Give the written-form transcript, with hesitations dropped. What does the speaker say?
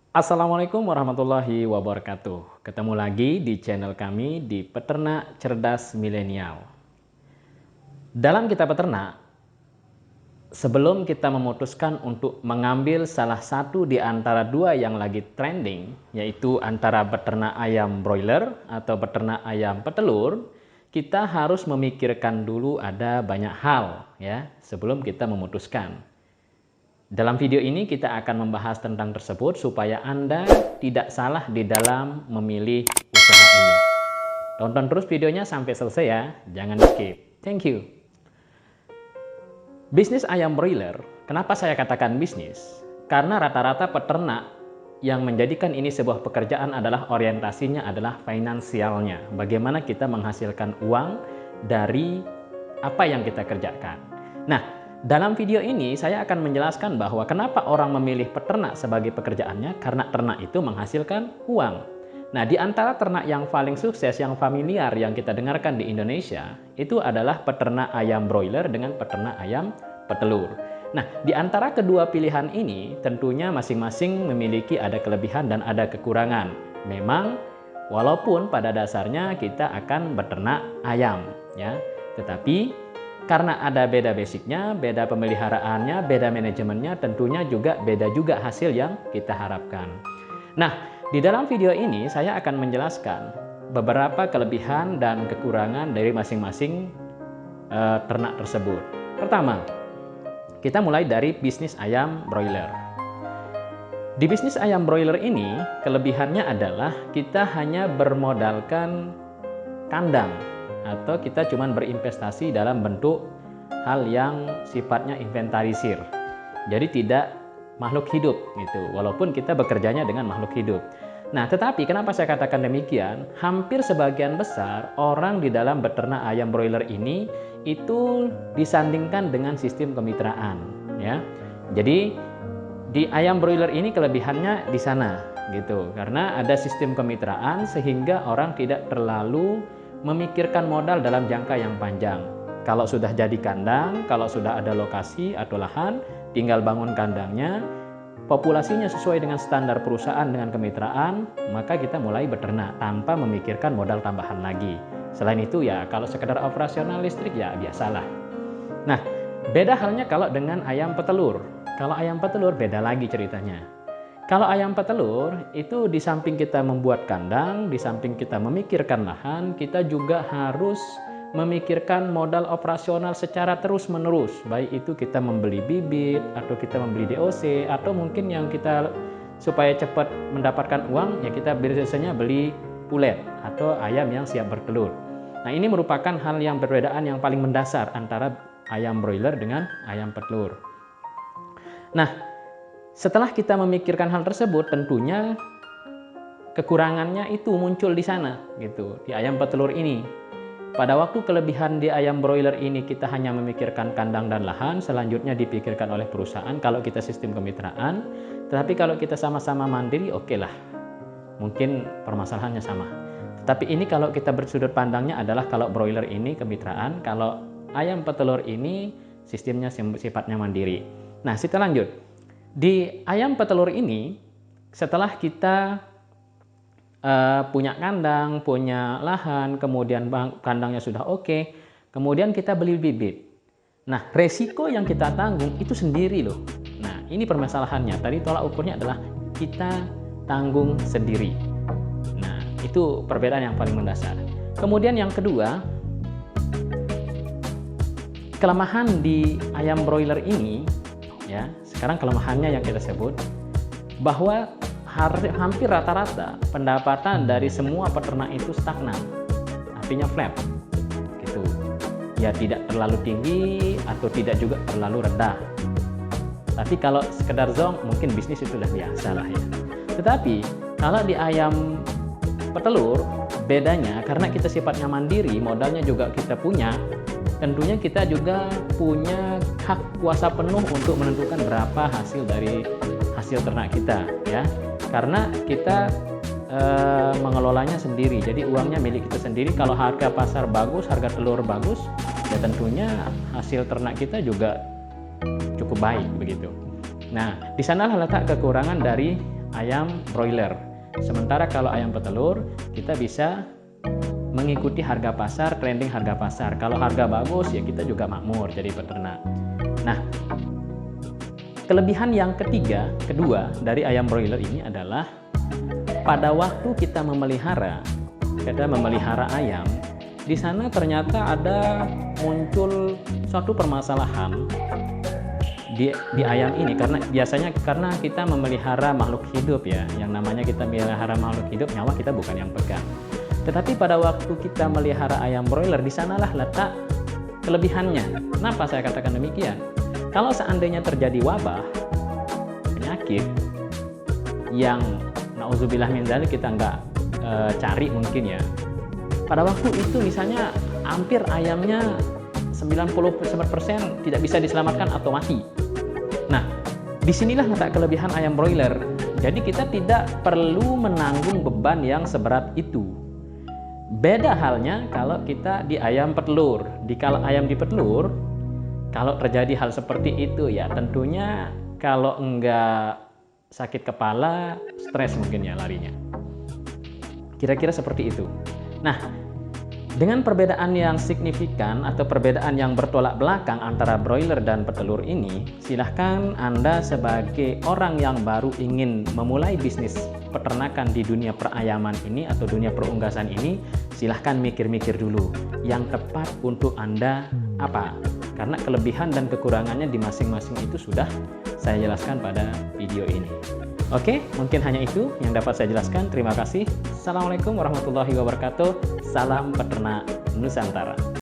Assalamualaikum warahmatullahi wabarakatuh. Ketemu lagi di channel kami di Peternak Cerdas Milenial. Dalam kita peternak, sebelum kita memutuskan untuk mengambil salah satu di antara dua yang lagi trending, yaitu antara beternak ayam broiler atau beternak ayam petelur, kita harus memikirkan dulu ada banyak hal ya sebelum kita memutuskan. Dalam video ini kita akan membahas tentang tersebut supaya Anda tidak salah di dalam memilih usaha ini. Tonton terus videonya sampai selesai ya, jangan skip. Thank you. Bisnis ayam broiler, kenapa saya katakan bisnis? Karena rata-rata peternak yang menjadikan ini sebuah pekerjaan adalah orientasinya adalah finansialnya. Bagaimana kita menghasilkan uang dari apa yang kita kerjakan. Nah, dalam video ini saya akan menjelaskan bahwa kenapa orang memilih peternak sebagai pekerjaannya, karena ternak itu menghasilkan uang. Nah, di antara ternak yang paling sukses, yang familiar, yang kita dengarkan di Indonesia, itu adalah peternak ayam broiler dengan peternak ayam petelur. Nah, di antara kedua pilihan ini, tentunya masing-masing memiliki ada kelebihan dan ada kekurangan. Memang, walaupun pada dasarnya kita akan beternak ayam, ya, tetapi karena ada beda basicnya, beda pemeliharaannya, beda manajemennya, tentunya juga beda juga hasil yang kita harapkan. Nah, di dalam video ini saya akan menjelaskan beberapa kelebihan dan kekurangan dari masing-masing ternak tersebut. Pertama, kita mulai dari bisnis ayam broiler. Di bisnis ayam broiler ini, kelebihannya adalah kita hanya bermodalkan kandang, atau kita cuma berinvestasi dalam bentuk hal yang sifatnya inventarisir. Jadi tidak makhluk hidup gitu, walaupun kita bekerjanya dengan makhluk hidup. Nah, tetapi kenapa saya katakan demikian? Hampir sebagian besar orang di dalam beternak ayam broiler ini itu disandingkan dengan sistem kemitraan, ya. Jadi di ayam broiler ini kelebihannya di sana gitu, karena ada sistem kemitraan sehingga orang tidak terlalu memikirkan modal dalam jangka yang panjang. Kalau sudah jadi kandang, kalau sudah ada lokasi atau lahan, tinggal bangun kandangnya, populasinya sesuai dengan standar perusahaan dengan kemitraan, maka kita mulai beternak tanpa memikirkan modal tambahan lagi. Selain itu ya, kalau sekedar operasional listrik ya biasalah. Nah, beda halnya kalau dengan ayam petelur. Kalau ayam petelur beda lagi ceritanya. Kalau ayam petelur, itu di samping kita membuat kandang, di samping kita memikirkan lahan, kita juga harus memikirkan modal operasional secara terus-menerus. Baik itu kita membeli bibit, atau kita membeli DOC, atau mungkin yang kita supaya cepat mendapatkan uang, ya kita biasanya beli pulet atau ayam yang siap bertelur. Nah, ini merupakan hal yang perbedaan yang paling mendasar antara ayam broiler dengan ayam petelur. Nah, setelah kita memikirkan hal tersebut, tentunya kekurangannya itu muncul di sana, gitu, di ayam petelur ini. Pada waktu kelebihan di ayam broiler ini kita hanya memikirkan kandang dan lahan, selanjutnya dipikirkan oleh perusahaan kalau kita sistem kemitraan. Tetapi kalau kita sama-sama mandiri, oke lah, mungkin permasalahannya sama. Tetapi ini kalau kita bersudut pandangnya adalah kalau broiler ini kemitraan, kalau ayam petelur ini sistemnya sifatnya mandiri. Nah, kita lanjut. Di ayam petelur ini, setelah kita punya kandang, punya lahan, kemudian kandangnya sudah oke, kemudian kita beli bibit. Nah, resiko yang kita tanggung itu sendiri loh. Nah, ini permasalahannya. Tadi tolak ukurnya adalah kita tanggung sendiri. Nah, itu perbedaan yang paling mendasar. Kemudian yang kedua, kelemahan di ayam broiler ini, ya, sekarang kelemahannya yang kita sebut bahwa hampir rata-rata pendapatan dari semua peternak itu stagnan, artinya flat gitu. Ya tidak terlalu tinggi atau tidak juga terlalu rendah. Tapi kalau sekedar zonk mungkin bisnis itu sudah biasa lah ya. Tetapi kalau di ayam petelur bedanya karena kita sifatnya mandiri, modalnya juga kita punya. Tentunya kita juga punya hak kuasa penuh untuk menentukan berapa hasil dari hasil ternak kita, ya. Karena kita mengelolanya sendiri, jadi uangnya milik kita sendiri. Kalau harga pasar bagus, harga telur bagus, ya tentunya hasil ternak kita juga cukup baik begitu. Nah, di sana letak kekurangan dari ayam broiler. Sementara kalau ayam petelur, kita bisa mengikuti harga pasar, trending harga pasar. Kalau harga bagus, ya kita juga makmur jadi peternak. Nah, kelebihan yang kedua dari ayam broiler ini adalah pada waktu kita memelihara ayam, di sana ternyata ada muncul suatu permasalahan di ayam ini, karena biasanya karena kita memelihara makhluk hidup ya, yang namanya kita memelihara makhluk hidup, nyawa kita bukan yang pegang. Tetapi pada waktu kita melihara ayam broiler, di sanalah letak kelebihannya. Kenapa saya katakan demikian? Kalau seandainya terjadi wabah, penyakit yang nauzubillah min dzalik kita nggak cari mungkin ya. Pada waktu itu misalnya hampir ayamnya 90% tidak bisa diselamatkan atau mati. Nah, disinilah letak kelebihan ayam broiler. Jadi kita tidak perlu menanggung beban yang seberat itu. Beda halnya kalau kita di ayam petelur. Kalau ayam di petelur, kalau terjadi hal seperti itu ya tentunya kalau enggak sakit kepala, stres mungkin ya larinya. Kira-kira seperti itu. Nah, dengan perbedaan yang signifikan atau perbedaan yang bertolak belakang antara broiler dan petelur ini, silahkan Anda sebagai orang yang baru ingin memulai bisnis peternakan di dunia perayaman ini atau dunia perunggasan ini, silahkan mikir-mikir dulu yang tepat untuk Anda apa. Karena kelebihan dan kekurangannya di masing-masing itu sudah saya jelaskan pada video ini. Oke, mungkin hanya itu yang dapat saya jelaskan. Terima kasih. Assalamualaikum warahmatullahi wabarakatuh. Salam peternak Nusantara.